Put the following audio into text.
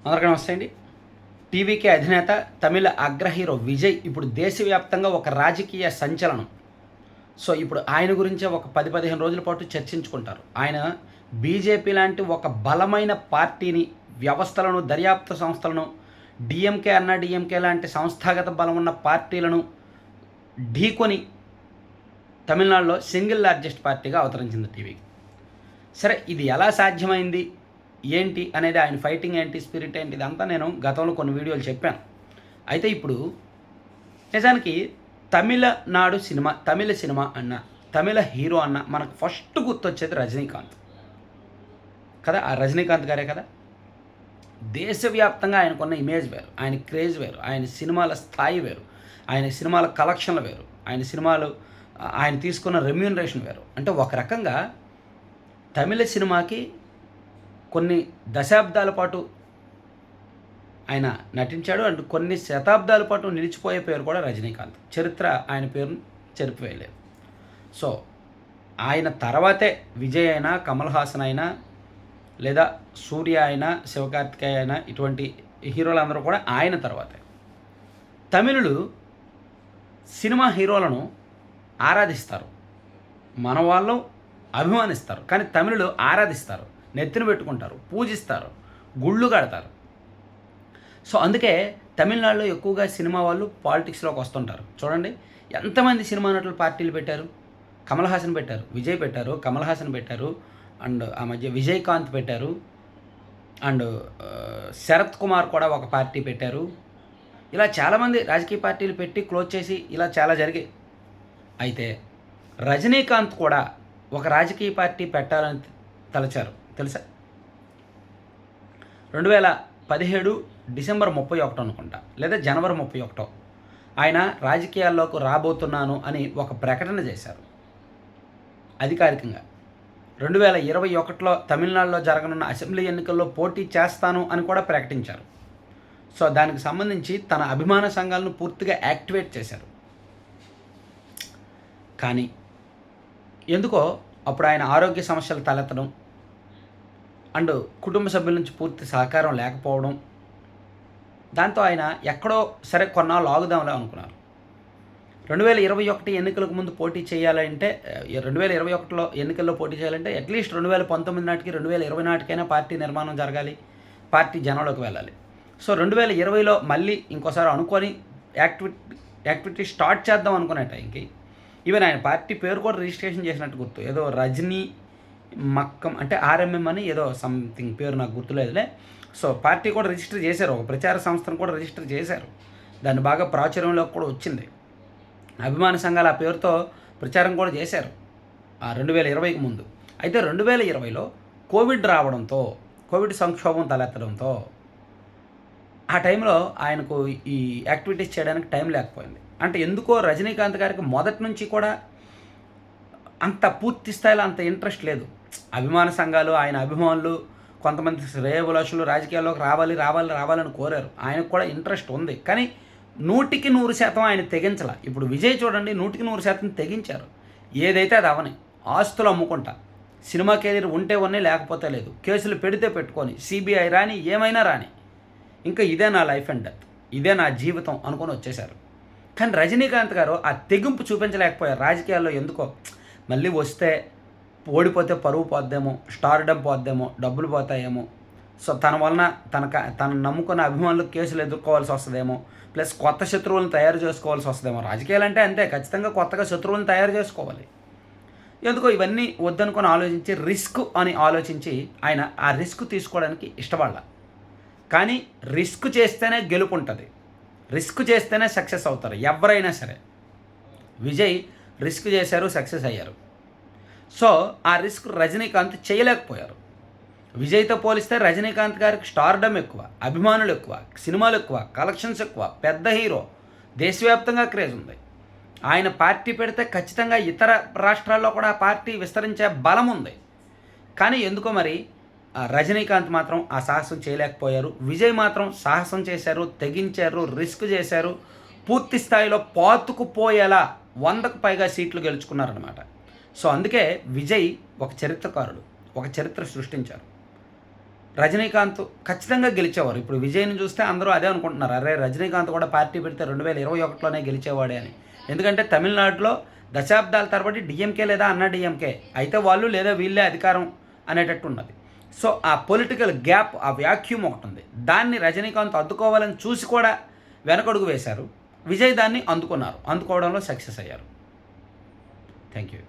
అందరికీ నమస్తే అండి. టీవీకే అధినేత తమిళ అగ్ర హీరో విజయ్ ఇప్పుడు దేశవ్యాప్తంగా ఒక రాజకీయ సంచలనం. సో ఇప్పుడు ఆయన గురించే ఒక 10-15 రోజుల పాటు చర్చించుకుంటారు. ఆయన బీజేపీ లాంటి ఒక బలమైన పార్టీని, వ్యవస్థలను, దర్యాప్తు సంస్థలను, డీఎంకే అన్నా డీఎంకే లాంటి సంస్థాగత బలం ఉన్న పార్టీలను ఢీకొని తమిళనాడులో సింగిల్ లార్జెస్ట్ పార్టీగా అవతరించింది టీవీకి. సరే, ఇది ఎలా సాధ్యమైంది, ఏంటి అనేది, ఆయన ఫైటింగ్ ఏంటి, స్పిరిట్ ఏంటి, ఇదంతా నేను గతంలో కొన్ని వీడియోలు చెప్పాను. అయితే ఇప్పుడు నిజానికి తమిళనాడు సినిమా, తమిళ సినిమా అన్న, తమిళ హీరో అన్న మనకు ఫస్ట్ గుర్తొచ్చేది రజనీకాంత్ కదా. ఆ రజనీకాంత్ గారే కదా. దేశవ్యాప్తంగా ఆయనకున్న ఇమేజ్ వేరు, ఆయన క్రేజ్ వేరు, ఆయన సినిమాల స్థాయి వేరు, ఆయన సినిమాల కలెక్షన్లు వేరు, ఆయన తీసుకున్న రెమ్యూనరేషన్ వేరు. అంటే ఒక రకంగా తమిళ సినిమాకి కొన్ని దశాబ్దాల పాటు ఆయన నటించాడు. అండ్ కొన్ని శతాబ్దాల పాటు నిలిచిపోయే పేరు కూడా రజనీకాంత్. చరిత్ర ఆయన పేరును చెరిపివేయలేదు. సో ఆయన తర్వాతే విజయ్ అయినా, కమల్ హాసన్ అయినా, లేదా సూర్య అయినా, శివకార్తికేయ అయినా, ఇటువంటి హీరోలందరూ కూడా ఆయన తర్వాతే. తమిళులు సినిమా హీరోలను ఆరాధిస్తారు, మన వాళ్ళు అభిమానిస్తారు. కానీ తమిళులు ఆరాధిస్తారు, నెత్తిన పెట్టుకుంటారు, పూజిస్తారు, గుళ్ళు కడతారు. సో అందుకే తమిళనాడులో ఎక్కువగా సినిమా వాళ్ళు పాలిటిక్స్లోకి వస్తుంటారు. చూడండి, ఎంతమంది సినిమా నటులు పార్టీలు పెట్టారు. కమల్ హాసన్ పెట్టారు, విజయ్ పెట్టారు, కమల్ హాసన్ పెట్టారు, అండ్ ఆ మధ్య విజయకాంత్ పెట్టారు, అండ్ శరత్ కుమార్ కూడా ఒక పార్టీ పెట్టారు. ఇలా చాలామంది రాజకీయ పార్టీలు పెట్టి క్లోజ్ చేసి ఇలా చాలా జరిగాయి. అయితే రజనీకాంత్ కూడా ఒక రాజకీయ పార్టీ పెట్టాలని తలచారు, తెలుసా? 2017 డిసెంబర్ 31 అనుకుంటా, లేదా జనవరి 31 ఆయన రాజకీయాల్లోకి రాబోతున్నాను అని ఒక ప్రకటన చేశారు అధికారికంగా. 2021లో తమిళనాడులో జరగనున్న అసెంబ్లీ ఎన్నికల్లో పోటీ చేస్తాను అని కూడా ప్రకటించారు. సో దానికి సంబంధించి తన అభిమాన సంఘాలను పూర్తిగా యాక్టివేట్ చేశారు. కానీ ఎందుకో అప్పుడు ఆయన ఆరోగ్య సమస్యలు తలెత్తడం, అండ్ కుటుంబ సభ్యుల నుంచి పూర్తి సహకారం లేకపోవడం, దాంతో ఆయన ఎక్కడో సరే కొన్నాళ్ళు ఆగుదాంలే అనుకున్నారు. 2021 ఎన్నికలకు ముందు పోటీ చేయాలంటే, 2021లో ఎన్నికల్లో పోటీ చేయాలంటే అట్లీస్ట్ 2019 నాటికి, 2020 నాటికైనా పార్టీ నిర్మాణం జరగాలి, పార్టీ జనంలోకి వెళ్ళాలి. సో 2020లో మళ్ళీ ఇంకోసారి అనుకొని యాక్టివిటీ స్టార్ట్ చేద్దాం అనుకునే టైంకి ఈవెన్ ఆయన పార్టీ పేరు కూడా రిజిస్ట్రేషన్ చేసినట్టు గుర్తు, ఏదో రజనీ మక్కం అంటే ఆర్ఎంఎం అని ఏదో సంథింగ్ పేరు నాకు గుర్తులేదులే. సో పార్టీ కూడా రిజిస్టర్ చేశారు, ఒక ప్రచార సంస్థను కూడా రిజిస్టర్ చేశారు. దాన్ని బాగా ప్రాచుర్యంలోకి కూడా వచ్చింది. అభిమాన సంఘాలు ఆ పేరుతో ప్రచారం కూడా చేశారు 2020కి ముందు. అయితే 2020లో కోవిడ్ రావడంతో, కోవిడ్ సంక్షోభం తలెత్తడంతో ఆ టైంలో ఆయనకు ఈ యాక్టివిటీస్ చేయడానికి టైం లేకపోయింది. అంటే ఎందుకో రజనీకాంత్ గారికి మొదటి నుంచి కూడా అంత పూర్తి స్థాయిలో అంత ఇంట్రెస్ట్ లేదు. అభిమాన సంఘాలు, ఆయన అభిమానులు, కొంతమంది శ్రేయోభిలాషులు రాజకీయాల్లోకి రావాలని కోరారు. ఆయనకు కూడా ఇంట్రెస్ట్ ఉంది, కానీ 100% ఆయన తెగించాల. ఇప్పుడు విజయ్ చూడండి, 100% తెగించారు. ఏదైతే అది అవని, ఆస్తులు అమ్ముకుంటా, సినిమా కెరీర్ ఉంటే ఉన్నాయి, లేకపోతే లేదు, కేసులు పెడితే పెట్టుకొని, సిబిఐ రాని, ఏమైనా రాని, ఇంకా ఇదే నా లైఫ్ అండ్ డెత్, ఇదే నా జీవితం అనుకొని వచ్చేశారు. కానీ రజనీకాంత్ గారు ఆ తెగింపు చూపించలేకపోయారు రాజకీయాల్లో. ఎందుకో మళ్ళీ వస్తే ఓడిపోతే పరువు పోద్దేమో, స్టార్డమ్ పోద్దేమో, డబ్బులు పోతాయేమో, సో తన వలన తన నమ్ముకున్న అభిమానులకు కేసులు ఎదుర్కోవాల్సి వస్తుందేమో, ప్లస్ కొత్త శత్రువులను తయారు చేసుకోవాల్సి వస్తుందేమో. రాజకీయాలు అంటే అంతే, ఖచ్చితంగా కొత్తగా శత్రువులను తయారు చేసుకోవాలి. ఎందుకో ఇవన్నీ వద్దనుకొని ఆలోచించి, రిస్క్ అని ఆలోచించి ఆయన ఆ రిస్క్ తీసుకోవడానికి ఇష్టపడాల. కానీ రిస్క్ చేస్తేనే గెలుపు ఉంటుంది, రిస్క్ చేస్తేనే సక్సెస్ అవుతారు ఎవరైనా సరే. విజయ్ రిస్క్ చేశారు, సక్సెస్ అయ్యారు. సో ఆ రిస్క్ రజనీకాంత్ చేయలేకపోయారు. విజయ్తో పోలిస్తే రజనీకాంత్ గారికి స్టార్డమ్ ఎక్కువ, అభిమానులు ఎక్కువ, సినిమాలు ఎక్కువ, కలెక్షన్స్ ఎక్కువ, పెద్ద హీరో, దేశవ్యాప్తంగా క్రేజ్ ఉంది. ఆయన పార్టీ పెడితే ఖచ్చితంగా ఇతర రాష్ట్రాల్లో కూడా ఆ పార్టీ విస్తరించే బలం ఉంది. కానీ ఎందుకో మరి రజనీకాంత్ మాత్రం ఆ సాహసం చేయలేకపోయారు. విజయ్ మాత్రం సాహసం చేశారు, తెగించారు, రిస్క్ చేశారు, పూర్తి స్థాయిలో పాతుకుపోయేలా 100కు పైగా సీట్లు గెలుచుకున్నారనమాట. సో అందుకే విజయ్ ఒక చరిత్రకారుడు, ఒక చరిత్ర సృష్టించారు. రజనీకాంత్ ఖచ్చితంగా గెలిచేవారు. ఇప్పుడు విజయ్‌ని చూస్తే అందరూ అదే అనుకుంటున్నారు. అరే! రజనీకాంత్ కూడా పార్టీ పెడితే 2021లోనే గెలిచేవాడే అని. ఎందుకంటే తమిళనాడులో దశాబ్దాల తరబడి డీఎంకే లేదా అన్నా డీఎంకే. అయితే వాళ్ళు లేదా వీళ్ళే అధికారం అనేటట్టు ఉన్నది. సో, ఆ పొలిటికల్ గ్యాప్, ఆ వాక్యూమ్ ఒకటుంది. దాన్ని రజనీకాంత్ అడ్డుకోవాలని చూసి కూడా వెనకడుగు వేశారు. విజయ్ దాన్ని అందుకున్నారు. అందుకోవడంలో సక్సెస్ అయ్యారు. Thank you.